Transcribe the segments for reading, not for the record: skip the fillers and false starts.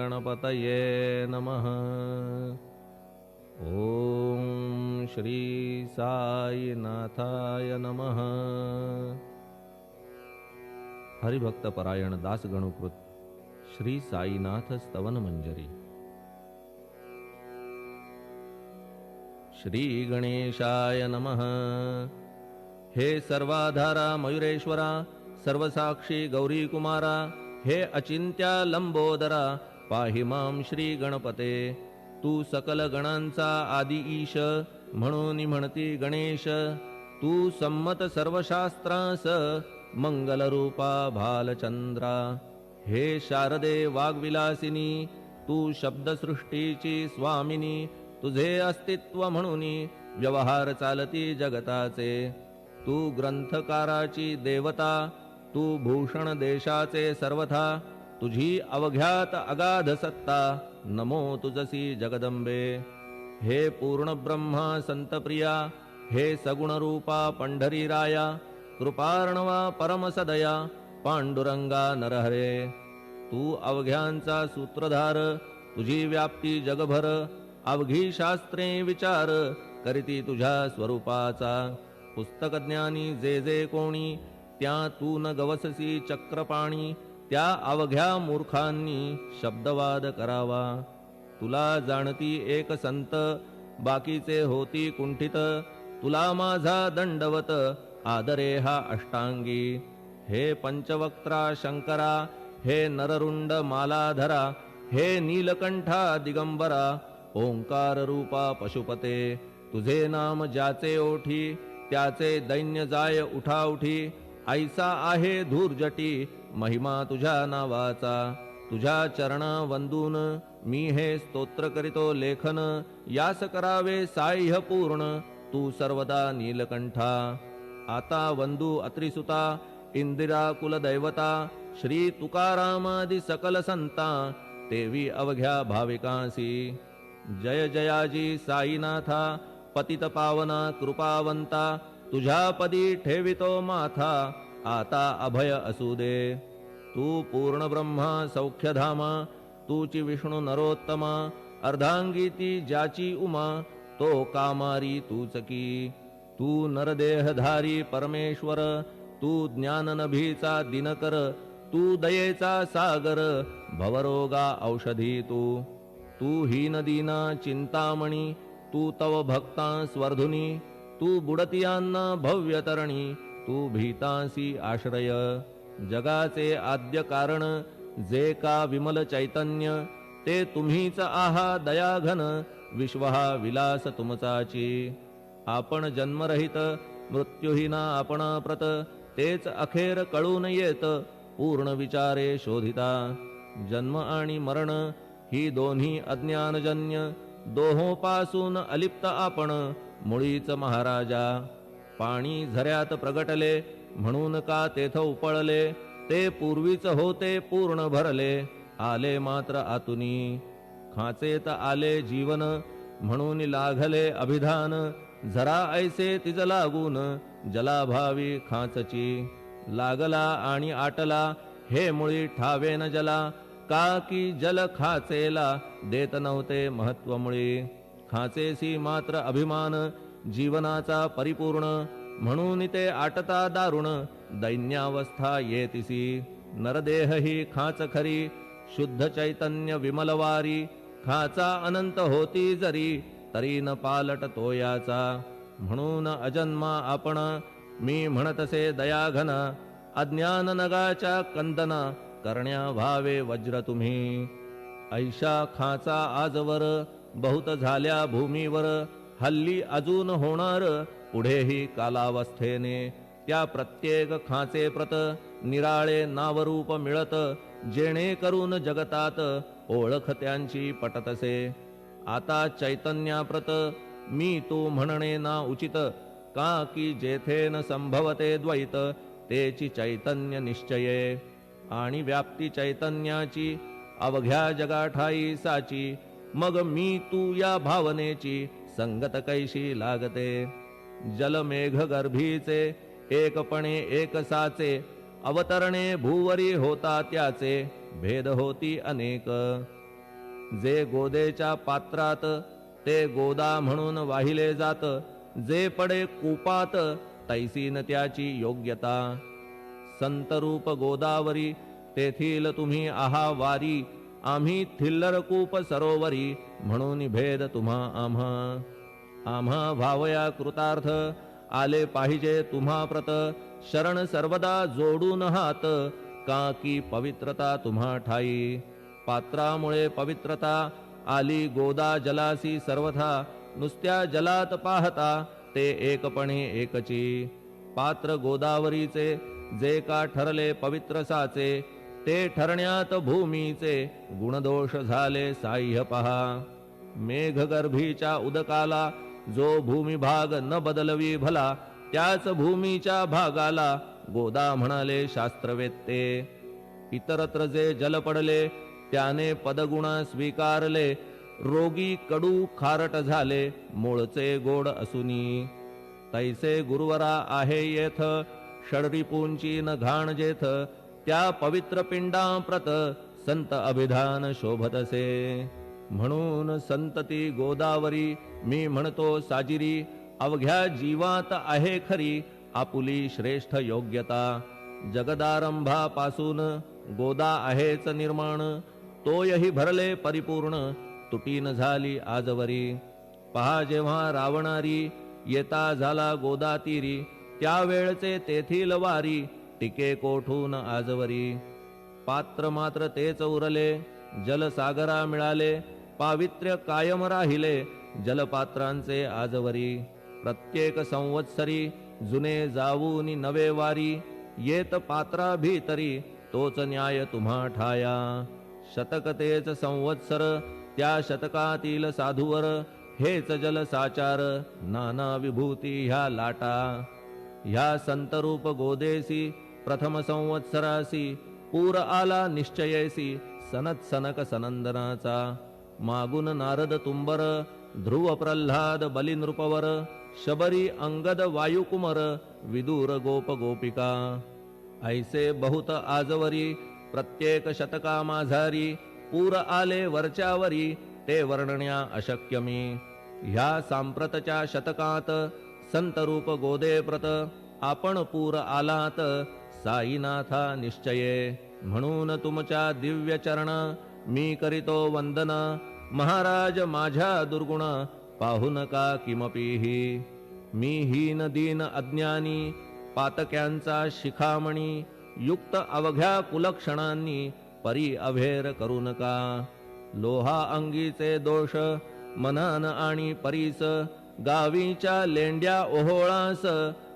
गणपतये नमः। ओम श्री साईनाथाय नमः। हरिभक्तपरायण दासगणुकृत श्री साईनाथ स्तवन मंजरी। श्री गणेशाय नमः। हे सर्वाधारा मयुरेश्वरा, सर्वसाक्षी गौरी कुमारा, हे अचिंत्या लंबोदरा, पाहि मां श्री गणपते। तू सकल गणांचा आदि ईश, म्हणून म्हणती गणेश। तू संमत सर्वशास्त्रांस, मंगलरूपा भालचंद्रा। हे शारदे वाग्विलासिनी, तू शब्दसृष्टीची स्वामिनी। तुझे अस्तित्व म्हणून व्यवहार चालती जगताचे। तू ग्रंथकाराची देवता, तू भूषण देशाचे सर्वथा। तुझी अवघ्यात अगाध सत्ता, नमो तुझसी जगदंबे। हे पूर्ण ब्रह्मा संतप्रिया, हे सगुण रूपा पंढरी राया। कृपार्णवा परमसदया, पांडुरंगा नरहरे। तू अवघ्यांचा सूत्रधार, तुझी व्याप्ती जगभर। अवघी शास्त्रे विचार, करीती तुझ्या स्वरूपाचा। पुस्तकज्ञानी जे जे कोणी, त्या तू न गवससी चक्रपाणी। त्या अवघ्या मूर्खांनी शब्दवाद करावा। तुला जाणती एक संत, बाकीचे होती कुंठित। तुला माझा दंडवत, आदरे हा अष्टांगी। हे पंचवक्त्रा शंकरा, हे नररुंड मालाधरा। हे नीलकंठा दिगंबरा, ओंकार रूपा पशुपते। तुझे नाम ज्याचे ओठी, त्याचे दैन्य जाय उठाउठी। ऐसा आहे धूर्जटी, महिमा तुझ्या नावाचा। तुझ्या चरणा वंदून, मी हे स्तोत्र करीतो लेखन। यास करावे साह्य पूर्ण, तू सर्वदा नीलकंठा। आता वंदू अत्रिसुता, इंदिरा कुलदैवता। श्री तुकारामादि सकल संता, तेवी अवघ्या भाविकांसी। जय जयाजी साईनाथा, पतित पावना कृपावंता। तुझ्या पदी ठेवितो माथा, आता अभय असू दे। तू पूर्ण ब्रह्मा सौख्यधामा, तूची विष्णू नरोत्तमा। अर्धांगी ती ज्याची उमा, तो कामारी तूच की। तू नरदेहधारी परमेश्वर, तू ज्ञाननभीचा दिनकर। तू दयेचा सागर, भवरोगा औषधी तू। तू हीनदीना चिंतामणी, तू तव भक्ता स्वर्धुनी। तू बुडतियांना भव्यतरणी, तू भीतांसी आश्रय। जगाचे आद्य कारण, जे का विमल चैतन्य। ते तुम्हीच आहा दयाघन, विश्व हा विलास तुमचाची। आपण जन्मरहित, मृत्युहीना आपण प्रत। तेच अखेर कळून येत, पूर्ण विचारे शोधिता। जन्म आणि मरण, ही दोन्ही अज्ञानजन्य। दोहोपासून अलिप्त आपण, मुळीच महाराजा। पाणी झऱ्यात प्रगटले, म्हणून का तेथ उपळले। ते पूर्वीच होते पूर्ण भरले, आले मात्र आतुनी। खाचेत आले जीवन, म्हणून लागले अभिधान। झरा ऐसे तिज लागून, जलाभावी खाचची। लागला आणि आटला, हे मुळी ठावे न जला। का की जल खाचेला, देत नव्हते महत्व मुळी। खाचेसी मात्र अभिमान, जीवनाचा परिपूर्ण। म्हणून ते आटता दारुण, दैन्यावस्था येतिसी। नरदेह ही खाच खरी, शुद्ध चैतन्य विमलवारी। खाचा अनंत होती जरी, तरी न पालट तो याचा। म्हणून अजन्मा आपण, मी म्हणतसे दयाघन। अज्ञान नगाच्या कंदना, करण्या व्हावे वज्र तुम्ही। ऐशा खाचा आजवर, बहुत झाल्या भूमीवर। हल्ली अजून होणार, पुढेही कालावस्थेने। त्या प्रत्येक खाचे प्रत, निराळे नावरूप मिळत। जेणे करून जगतात, ओळख त्यांची पटतसे। आता चैतन्याप्रत, मी तू म्हणणे ना उचित। का की जेथे न संभवते द्वैत, तेची चैतन्य निश्चये। आणि व्याप्ती चैतन्याची, अवघ्या जगाठाई साची। मग मी तू या भावनेची, संगत कैशी लागते। जलमेघ गर्भीचे, एकपणे एक साचे। अवतरणे भूवरी होता त्याचे, भेद होती अनेक। जे गोदेच्या पात्रात ते गोदा म्हणून वाहिले जात, जे पडे कूपात तैसी न त्याची योग्यता. संतरूप गोदावरी तेथील तुम्ही आहा वारी, आम्ही थिल्लर कूप सरोवरी म्हणून भेद तुम्हा आम्हा भावया कृतार्थ. आले पाहिजे तुम्हा प्रत, शरण सर्वदा जोडून हात. का की पवित्रता तुम्हा ठाई, पात्रामुळे पवित्रता आली गोदा जलासी सर्वथा. नुसत्या जलात पाहता ते एकपणे एकची. पात्र गोदावरीचे जे का ठरले पवित्र साचे, ते ठरण्यात भूमीचे गुणदोष झाले साह्य पहा. मेघगर्भीच्या उदकाला जो भूमिभाग न बदलवी भला, त्याच भूमीच्या भागाला गोदा म्हणाले शास्त्रवेत्ते. इतरत्र जे जल पडले त्याने पदगुण स्वीकारले, रोगी कडू खारट झाले मूळचे गोड असुनी. तैसे गुरुवरा आहे येथ, षडरिपूंची न घाण जेथ. त्या पवित्र पिंडाप्रत संत अभिधान शोभतसे. म्हणून संतती गोदावरी मी म्हणतो साजिरी. अवघ्या जीवात आहे खरी आपुली श्रेष्ठ योग्यता. जगदारंभापासून गोदा आहेच निर्माण, तोयही भरले परिपूर्ण तुटीन झाली आजवरी. पहा जेव्हा रावणारी येता झाला गोदा तीरी, त्यावेळचे तेथील वारी टिके कोठून आजवरी. पात्र मात्र तेच उरले जलसागरा मिळाले, पावित्र्य कायम राहिले जलपात्रांचे आजवरी. प्रत्येक संवत्सरी जुने जाऊनी नवे वारी, येत पात्रा भीतरी तोच न्याय तुम्हा ठाया. शतक तेच संवत्सर त्या शतकातील साधूवर, हेच जल साचार नाना विभूती ह्या लाटा. ह्या संतरूप गोदेसी प्रथम संवत्सरासी, पूर आला निश्चयेसी सनत सनक सनंदनाचा. मागून नारद तुंबर, ध्रुव प्रल्हाद बलिनृपवर, शबरी अंगद वायुकुमर, विदूर गोप गोपिका. ऐसे बहुत आजवरी प्रत्येक शतका माझारी, पूर आले वरच्यावरी ते वर्णण्या अशक्य मी. ह्या सांप्रतच्या शतकात संतरूप गोदे प्रत, आपण पूर आलात साईनाथा निश्चये. म्हणून तुमच्या दिव्य चरण मी करीतो वंदन. महाराज माझ्या दुर्गुण पाहू नका किमपीही. मी हीन दीन अज्ञानी पातक्यांचा शिखामणी, युक्त अवघ्या कुलक्षणांनी परी अभेर करू नका. लोहा अंगीचे दोष मनान आणि परीस, गावीच्या लेंड्या ओहोळास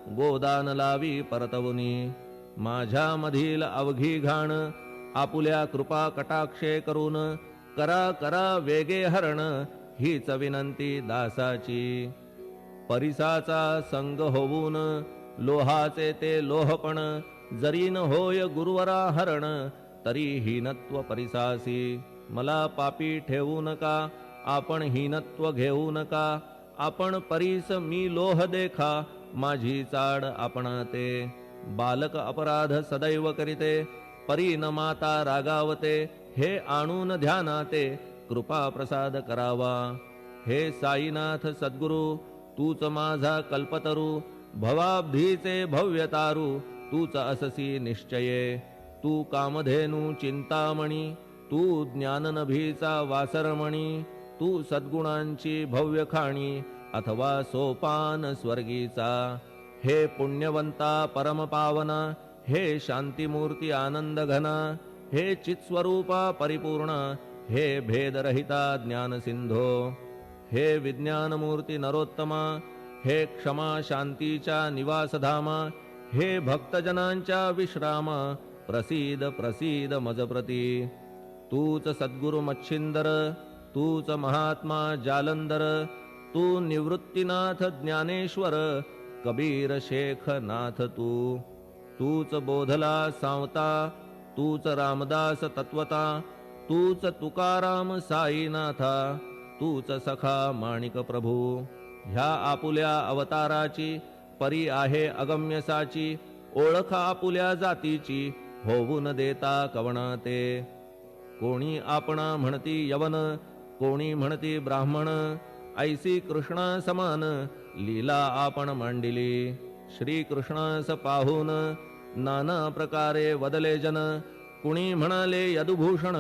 गोदान लावी परतवुनी. माझ्या मधील अवघी घाण आपुल्या कृपा कटाक्षे करून, करा करा वेगे हरण हीच विनंती दासाची. परिसाचा संग होऊन लोहाचे ते लोहपण, जरीन होय गुरुवरा हरण तरी हीनत्व परिसासी. मला पापी ठेवू नका आपण हीनत्व घेऊ नका. आपण परीस मी लोह देखा माझी चाड आपणाते. बालक अपराध सदैव करीते परी न माता रागावते. हे आणून ध्यानाते कृपा प्रसाद करावा. हे साईनाथ सद्गुरु तूच माझा कल्पतरू. भवाब्धीचे भव्यतारू तूच अससी निश्चये. तू कामधेनू चिंतामणी, तू ज्ञाननभीचा वासरमणी. तू सद्गुणांची भव्य खाणी अथवा सोपान स्वर्गीचा. हे पुण्यवंता परमपावना, हे शांतिमूर्ती आनंद घना. हे चित्स्वरूपा परिपूर्ण, हे भेदरहिता ज्ञान सिंधो. हे विज्ञानमूर्ती नरोत्तमा, हे क्षमा शांतीच्या निवासधामा. हे भक्तजनांच्या विश्रामा, प्रसीद प्रसीद मजप्रती. तूच सद्गुरु मच्छिंदर, तूच महात्मा जालंदर. तू निवृत्तीनाथ ज्ञानेश्वर, कबीर शेख नाथ तू. तूच बोधला सांवता, तूच रामदास तत्वता. तूच तुकाराम साईनाथा, तूच सखा माणिक प्रभू. ह्या आपुल्या अवताराची परी आहे अगम्यसाची. ओळख आपुल्या जातीची होऊन देता कवणाते. कोणी आपणा म्हणती यवन, कोणी म्हणती ब्राह्मण ऐसी कृष्णा समान लीला आपण मांडिली श्री कृष्णास पाहून नाना प्रकारे वदले जन कुणी म्हणाले यदुभूषण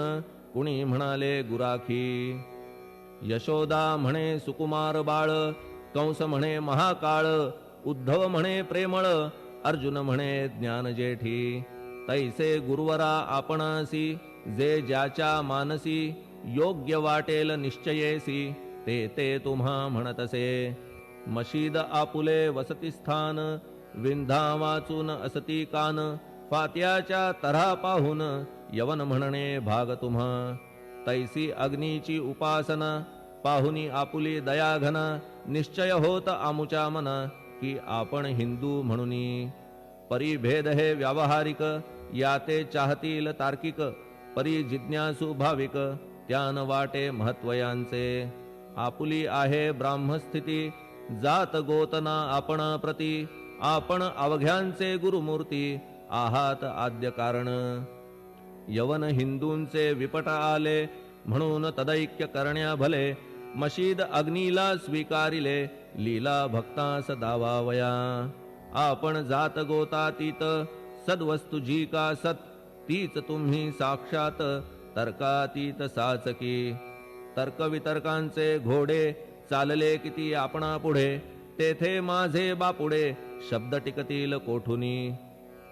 कुणी म्हणाले गुराखी यशोदा म्हणे सुकुमार बाळ कंस म्हणे महाकाळ उद्धव म्हणे प्रेमळ अर्जुन म्हणे ज्ञान जेठी तैसे गुरुवरा आपणासी जे ज्याच्या मानसी योग्य वाटेल निश्चयेसी ते ते तुम्हा म्हणतसे मशीद आपुले वसतिस्थान विंधा वाचून असती कान फात्याच्या तऱ्हा पाहून यवन म्हणणे भाग तुम्हा तैसी अग्नीची उपासना पाहुनी आपुली दयाघना निश्चय होत आमुच्या मना की आपण हिंदू म्हणूनी परिभेद हे व्यावहारिक याते चाहतील तार्किक परी जिज्ञासू भाविक त्यान वाटे महत्वयांचे आपुली आहे ब्राह्मस्थिती जात गोतना आपणा प्रती आपण अवघ्यांचे गुरुमूर्ती आहात आद्य कारण यवन हिंदूंचे विपट आले म्हणून तदैक्य करण्या भले मशीद अग्नीला स्वीकारिले लीला भक्तास दावावया आपण जात गोतातीत सद्वस्तु जी का सत तीच तुम्ही साक्षात तर्कातीत साचकी तर्कवितर्कांचे घोडे चालले किती आपणा पुढे तेथे माझे बापुडे शब्द टिकतील कोठुनी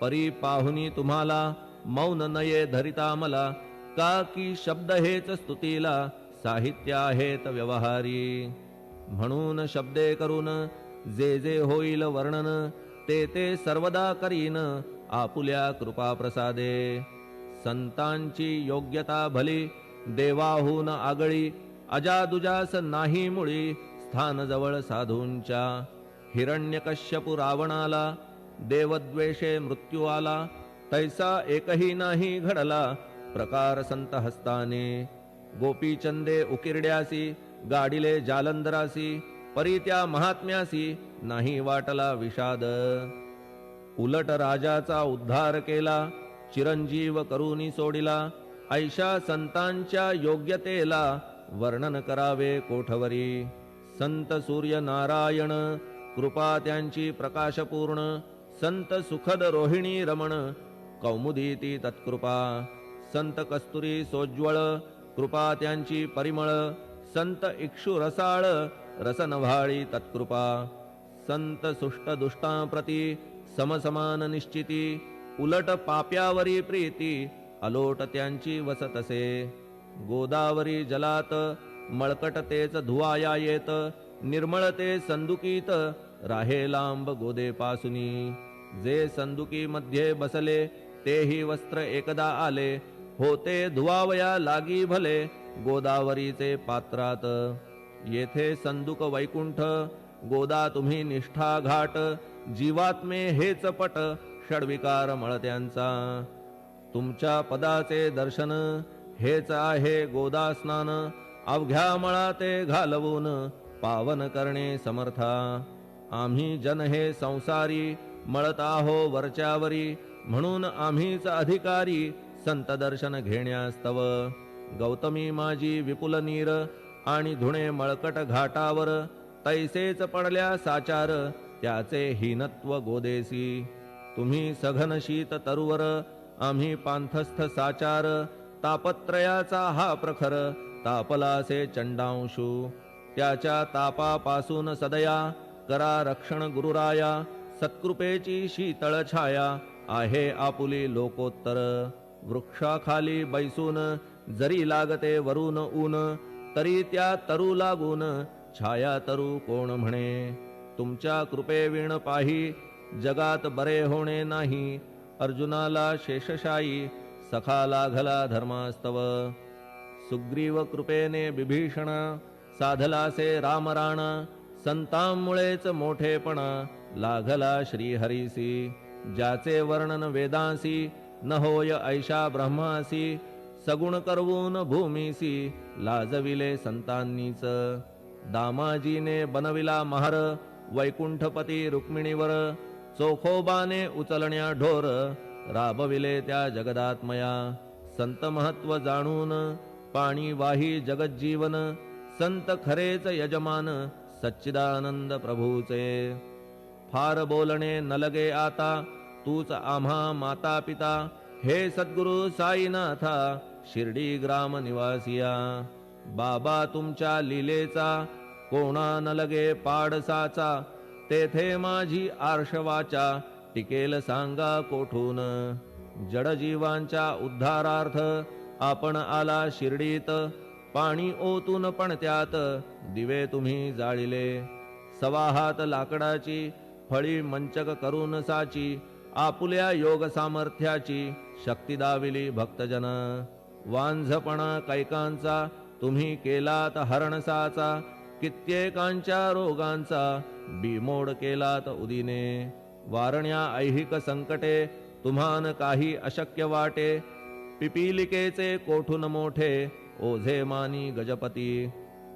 परी पाहुनी तुम्हाला मौन नये धरिता मला का की शब्द हेच स्तुतीला साहित्य आहेत व्यवहारी म्हणून शब्दे करून जे जे होईल वर्णन ते ते सर्वदा करीन आपुल्या कृपा प्रसादे संतांची योग्यता भली देवाहून आगळी अजादुजास नाही मुळी स्थान जवळ साधूंच्या हिरण्यकश्यपु रावणाला देवद्वेषे मृत्यू आला तैसा एकही नाही घडला प्रकार संत हस्ताने गोपीचंदे उकिरड्यासी गाडिले जालंधरासी परी त्या महात्म्यासी नाही वाटला विषाद उलट राजाचा उद्धार केला चिरंजीव करूनी सोडिला ऐशा संतांच्या योग्यतेला वर्णन करावे कोठवरी संत सूर्य नारायण कृपा त्यांची प्रकाशपूर्ण संत सुखद रोहिणी रमण कौमुदी ती तत्कृपा संत कस्तुरी सोज्वळ कृपा त्यांची परिमळ संत इक्षु रसाळ रसनव्हाळी तत्कृपा संत सुष्ट दुष्टांप्रती समसमान निश्चिती उलट पाप्यावरी प्रीती अलोट त्यांची वसतसे गोदावरी जलात मळकट तेच धुवाया येत निर्मळते संदुकीत राहे लांब गोदे पासुनी जे संदुकी मध्ये बसले तेही वस्त्र एकदा आले होते धुवावया लागी भले गोदावरीचे पात्रात येथे संदुक वैकुंठ गोदा तुम्ही निष्ठा घाट जीवात्मे हेच पट षडविकार मळत्यांचा तुमच्या पदाचे दर्शन हेच आहे गोदा स्नान अवघ्या मळाते घालवून पावन करणे समर्था आम्ही जन हे संसारी मळत आहो वरच्यावरी म्हणून आम्हीच अधिकारी संत दर्शन घेण्यास्तव गौतमी माझी विपुल नीर आणि धुणे मळकट घाटावर तैसेच पडल्या साचार त्याचे हीनत्व गोदेसी तुम्ही सघन शीत तरुवर आम्ही पांथस्थ साचार तापत्रयाचा हा प्रखर तापलासे चंडांशू त्याच्या तापापासून सदया करा रक्षण गुरुराया सत्कृपेची शीतळ छाया आहे आपुली लोकोत्तर वृक्षाखाली बैसून जरी लागते वरून ऊन तरी त्या तरू लागून छाया तरू कोण म्हणे तुमच्या कृपेविण पाही जगात बरे होणे नाही अर्जुनाला शेषशायी सखा लागला धर्मास्तव सुग्रीव कृपेने बिभीषण साधलासे रामराणा संतांमुळेच मोठेपणा लागला श्रीहरीसी ज्याचे वर्णन वेदांसी न होय ऐशा ब्रह्मासी सगुण करवून भूमीसी लाजविले संतांनीच दामाजीने बनविला महार वैकुंठपती रुक्मिणीवर चोखोबाने उचलण्या ढोर राबविले त्या जगदात्मया संत महत्व जाणून पाणी वाही जगज्जीवन, संत खरेच यजमान, सच्चिदानंद प्रभूचे. फार बोलणे न लगे आता, तूच आम्हा माता पिता, हे सद्गुरु साईनाथा, शिर्डी ग्राम निवासिया. बाबा तुमच्या लीलेचा, कोणा न लगे पाडसाचा, तेथे माझी आर्षवाचा, टिकेल सांगा कोठून. जडजीवांच्या उद्धारार्थ, आपण आला शिर्डीत, पाणी ओतून पण त्यात, दिवे तुम्ही जाळिले. सवा हात लाकडाची, फळी मंचक करून साची, आपुल्या योग सामर्थ्याची, शक्ती दाविली भक्तजन. वांझपणा कैकांचा, तुम्ही केलात हरणसाचा, कित्येकांच्या रोगांचा, बिमोड केलात उदिने. वारण्या ऐहिक संकटे, तुम्हान काही अशक्य वाटे, पिपीलिकेचे कोठून मोठे, ओझे मानी गजपती.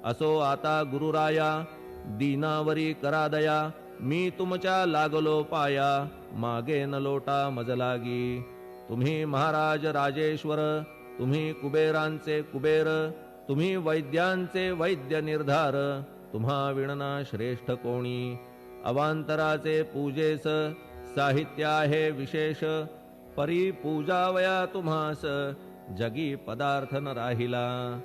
असो आता गुरुराया, दीनावरी करा दया, मी तुमच्या लागलो पाया, मागे न लोटा मज लागी. तुम्ही महाराज राजेश्वर, तुम्ही कुबेरांचे कुबेर, तुम्ही वैद्यांचे वैद्य निर्धार, तुम्हा विणना श्रेष्ठ कोणी. अवांतराचे पूजेस, साहित्य आहे विशेष, परी पूजावया तुम्हास, जगी पदार्थ न राहिला.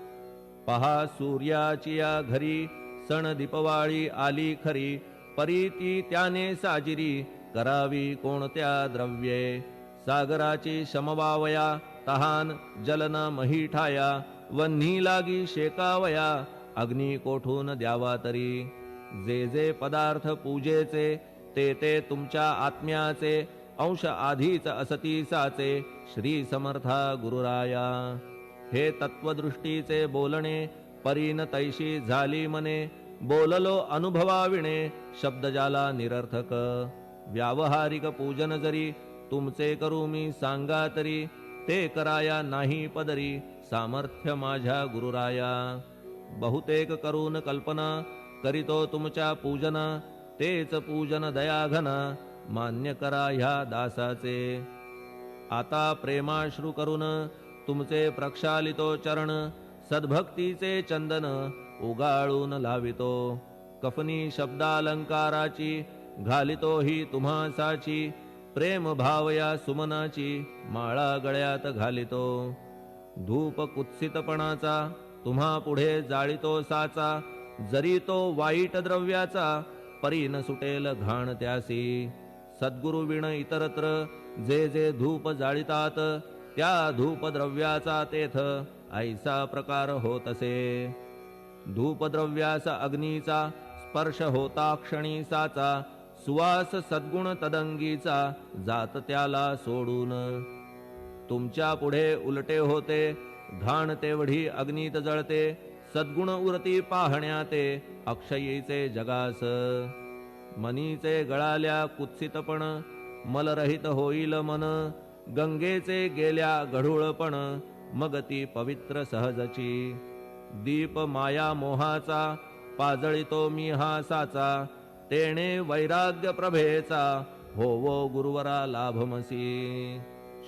पहा सूर्याची या घरी, सण दीपवाळी आली खरी, परी ती त्याने साजिरी, करावी कोणत्या द्रव्ये. सागराची शमवावया, तहान जलना मही ठाया, वन्ही लागी शेकावया, अग्नी कोठून द्यावा तरी. जे जे पदार्थ पूजेचे, ते ते तुमच्या आत्म्याचे, अंश आधीच असतीसाचे, श्री समर्था गुरुराया. हे तत्वदृष्टीचे बोलणे, परीन तैशी झाली मने, बोललो अनुभवाविणे, शब्द जाला निरर्थक. व्यावहारिक पूजन जरी, तुमचे करू मी सांगा तरी, ते कराया नाही पदरी, सामर्थ्य माझ्या गुरुराया. बहुतेक करून कल्पना, करीतो तुमच्या पूजन, तेच पूजन दयाघन, मान्य करा ह्या दासाचे. आता प्रेमाश्रू करून, तुमचे प्रक्षालितो चरण, सद्भक्तीचे चंदन, उगाळून लावितो. कफनी शब्दालंकाराची, घालितो ही तुम्हासाची, प्रेम भावया सुमनाची, माळा गळ्यात घालितो. धूप कुत्सितपणाचा, तुम्हा पुढे जाळितो साचा, जरी तो वाईट द्रव्याचा, परी न सुटेल घाण त्यासी. सद्गुरु विण इतरत्र, जे जे धूप जाळितात, त्या धूप द्रव्याचा तेथ, ऐसा प्रकार होतसे. धूपद्रव्यास अग्नीचा, स्पर्श होता क्षणी साचा, सुवास सद्गुण तदंगीचा, जात त्याला सोडून. तुमच्या पुढे उलटे होते, घाण तेवढी अग्नीत जळते, सद्गुण उरती पाहण्याते, अक्षयीचे जगास. मनीचे गळाल्या कुत्सितपण, मलरहित होईल मन, गंगेचे गेल्या गढूळपण, मग ती पवित्र सहजची. दीप माया मोहाचा, पाजळितो मी हा साचा, तेणे वैराग्य प्रभेचा, होवो गुरुवरा लाभमसी.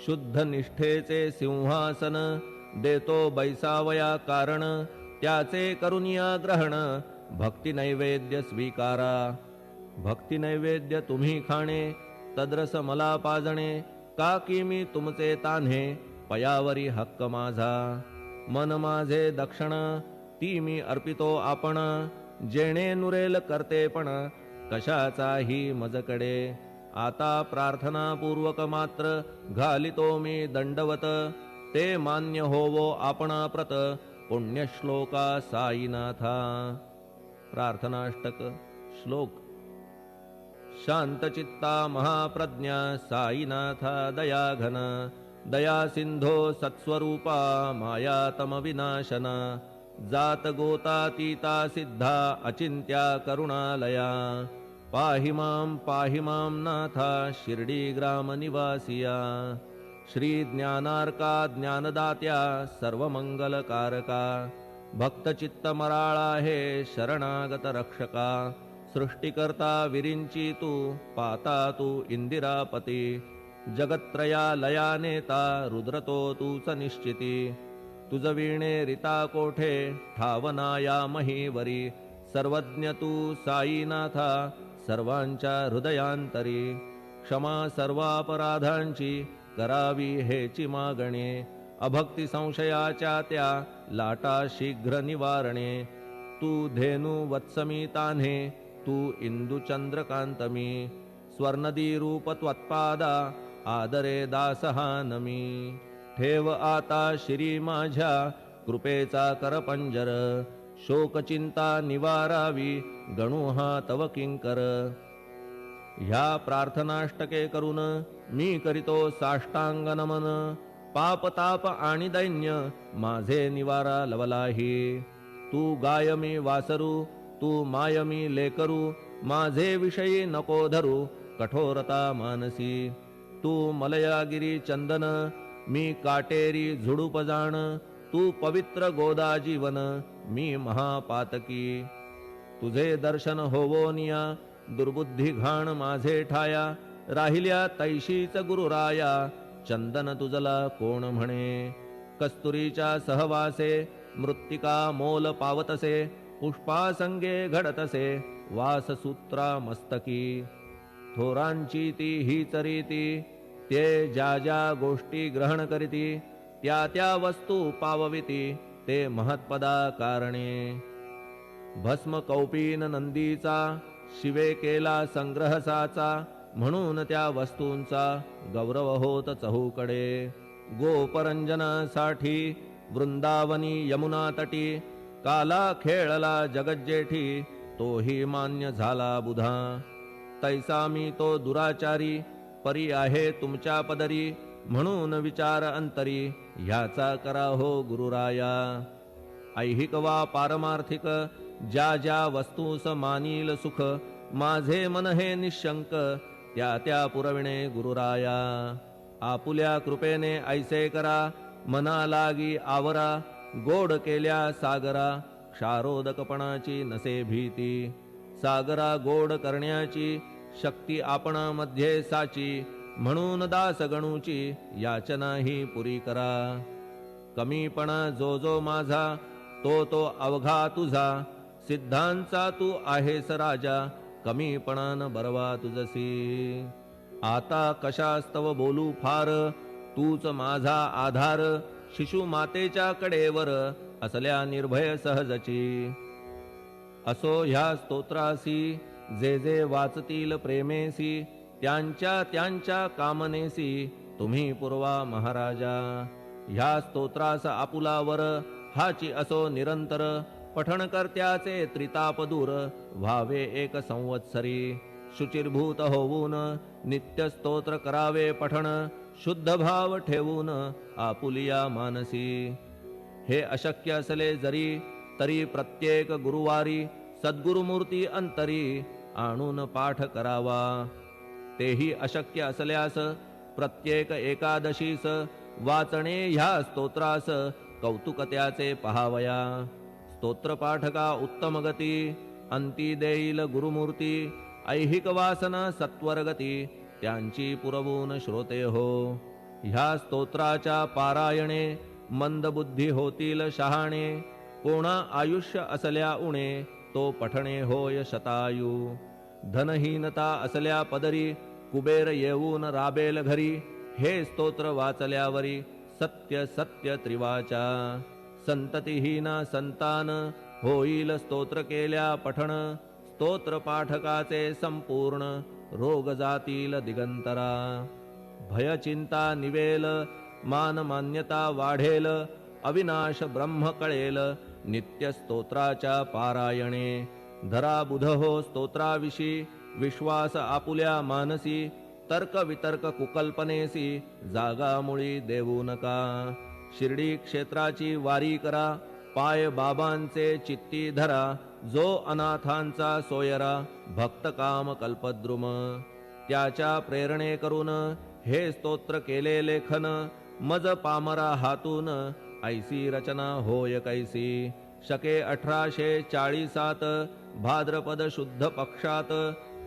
शुद्ध निष्ठेचे सिंहासन, देतो बैसावया कारण, त्याचे करुनिया ग्रहण, भक्ती नैवेद्य स्वीकारा. भक्ती नैवेद्य तुम्ही खाणे, तद्रस मला पाजणे, का की मी तुमचे तान्हे, पयावरी हक्क माझा. मन माझे दक्षिण, ती मी अर्पितो आपण, जेणे नुरेल करतेपण, कशाचाही मजकडे. आता प्रार्थनापूर्वक मात्र, घालितो मी दंडवत, ते मान्य होवो आपणाप्रत, पुण्यश्लोका साईनाथा. प्रार्थनाष्टक. श्लोक. शांतचित्ता महाप्रज्ञा, साईनाथा दयाघन, दया सिंधो सत्स्वरूपा, मायातम विनाशन, जात गोतातीता सिद्धा, अचिंत्या करुणालया. पाहि मां नाथा, शिर्डी ग्राम निवासिया. श्री ज्ञानार्का ज्ञानदात्या, सर्वमंगलकारका, भक्तचित्त मराळा हे शरणागत रक्षका. सृष्टिकर्ता विरिंची तू, पाता तू इंदिरापती, जगत्त्रया लया नेता, रुद्रतो तूच निश्चिती. तुझ वीणे रिता कोठे ठावनाया महीवरी सर्वज्ञ तू साईनाथा सर्वांच्या हृदयांतरी क्षमा सर्वापराधांची करावी हेची मागणे अभक्ती संशयाच्या त्या लाटा शीघ्र निवारणे तू धेनु वत्समी तान्हे तू इंदुचंद्रकांतमी स्वर्णदी रूप त्वत्पादा आदरे दासहा नमी ठेव आता शिरी माझ्या कृपेचा करपंजर शोकचिंता निवारावी गणू हा तव किंकर ह्या प्रार्थनाष्टके करून मी करीतो साष्टांग नमन पाप ताप आणि दैन्य माझे निवारा लवलाही तू गाय मी वासरू तू माय मी लेकरू माझे विषयी नको धरू कठोरता मानसी तू मलयागिरी चंदन मी काटेरी झुडूप जाण तू पवित्र गोदा जीवन मी महापातकी तुझे दर्शन होवोनिया दुर्बुद्धी घाण माझे ठाया राहिल्या तैशीच गुरुराया चंदन तुझला कोण म्हणे कस्तुरीच्या सहवासे मृत्तिका मोल पावतसे पुष्पासंगे घडतसे वाससूत्रा मस्तकी थोरांची ती हीच रीती ते ज्या ज्या गोष्टी ग्रहण करीती त्या त्या वस्तू पावविती ते महत्पदा कारणे भस्म कौपीन नंदीचा शिवे केला संग्रह साचा म्हणून त्या वस्तूंचा गौरव होत चहूकडे गोपरंजनासाठी वृंदावनी यमुना तटी काला खेळला जगज्जेठी तोही मान्य झाला बुधा तैसा मी तो दुराचारी परी आहे तुमच्या पदरी म्हणून विचार अंतरी ह्याचा करा हो गुरुराया ऐहिक वा पारमार्थिक ज्या ज्या वस्तूस मानील सुख माझे मन हे निशंक त्या त्या पुरविणे गुरुराया आपुल्या कृपेने ऐसे करा मना लागी आवरा गोड केल्या सागरा क्षारोदकपणाची नसे भीती सागरा गोड करण्याची शक्ती आपणामध्ये साची म्हणून दास गणूची याचना ही पुरी करा कमीपणा जो जो माझा तो तो अवघा तुझा सिद्धांचा तू आहेस राजा कमीपणान बरवा तुझसी आता कशास्तव बोलू फार तूच माझा आधार शिशु मातेच्या कडेवर असल्या निर्भय सहजची असो ह्या स्तोत्रासी जे जे वाचतील प्रेमेसी त्यांच्या त्यांच्या कामनेसी तुम्ही पुरवा महाराजा ह्या स्तोत्रास आपुलावर हाची असो निरंतर पठण करत्याचे त्रिताप दूर व्हावे एक संवत्सरी शुचिर्भूत होऊन नित्य स्तोत्र करावे पठण शुद्ध भाव ठेवून आपुलिया मानसी हे अशक्य असले जरी तरी प्रत्येक गुरुवारी सद्गुरुमूर्ती अंतरी आणून पाठ करावा तेही अशक्य असल्यास प्रत्येक एकादशीस वाचणे ह्या स्तोत्रास कौतुक त्याचे पहावया स्तोत्रपाठका उत्तम गती अंती देईल गुरुमूर्ती ऐहिक वासना सत्वरगती त्यांची पुरवून श्रोते हो ह्या स्तोत्राच्या पारायणे मंदबुद्धी होतील शहाणे कोणा आयुष्य असल्या उणे तो पठणे होय शतायू धनहीनता असल्या पदरी कुबेर येऊन राबेल घरी हे स्तोत्र वाचल्यावरी सत्य सत्य त्रिवाचा संततिहीना संतान होईल स्तोत्र केल्या पठण स्तोत्र पाठकाचे संपूर्ण रोग जातील दिगंतरा भयचिंता निवेल मान मान्यता वाढेल अविनाश ब्रह्म कळेल नित्य स्तोत्राच्या पारायणे धरा बुध हो स्तोत्राविषयी विश्वास आपुल्या मानसी तर्क वितर्क कुकल्पनेसी जागा मुळी देऊ नका शिर्डी क्षेत्राची वारी करा पाय बाबांचे चित्ती धरा जो अनाथांचा सोयरा भक्त काम कल्पद्रुम त्याच्या प्रेरणे करून हे स्तोत्र केले लेखन मज पामरा हातून ऐसी रचना होय कैसी शके 1840 भाद्रपद शुद्ध पक्षात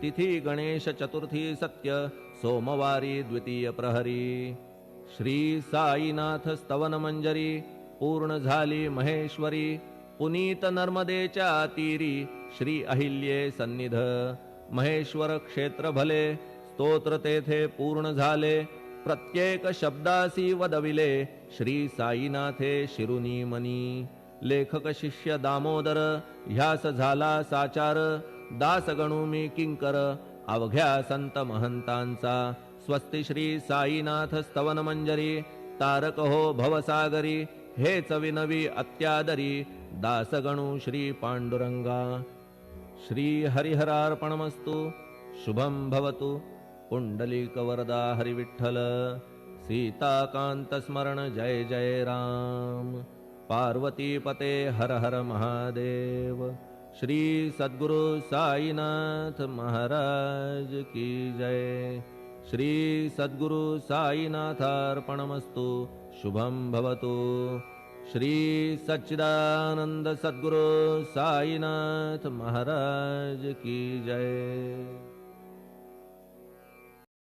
तिथी गणेश चतुर्थी सत्य सोमवारी द्वितीय प्रहरी श्री साईनाथ स्तवन मंजरी पूर्ण झाली महेश्वरी पुनीत नर्मदेच्या तीरी श्री अहिल्ये सन्निध महेश्वर क्षेत्र भले स्तोत्र तेथे पूर्ण झाले प्रत्येक शब्दासी वदविले श्री साईनाथे शिरुनी मनी लेखक शिष्य दामोदर ह्यास झाला साचार दास गणू मी किंकर अवघ्या संत महंतांचा स्वस्ति श्री साईनाथ स्तवन मंजरी तारक हो भवसागरी हेच विनवी अत्यादरी दासगणू श्री पांडुरंगा श्री हरिहरार्पणमस्तु शुभं भवतु पुंडलिक वरदा हरिविठ्ठल सीताकांत स्मरण जय जय राम पार्वती पते हर हर महादेव श्री सद्गुरु साईनाथ महाराज की जय श्री सद्गुरु साईनाथार्पणमस्तु शुभं भवतु श्री सच्चिदानंद सद्गुरु साईनाथ महाराज की जय।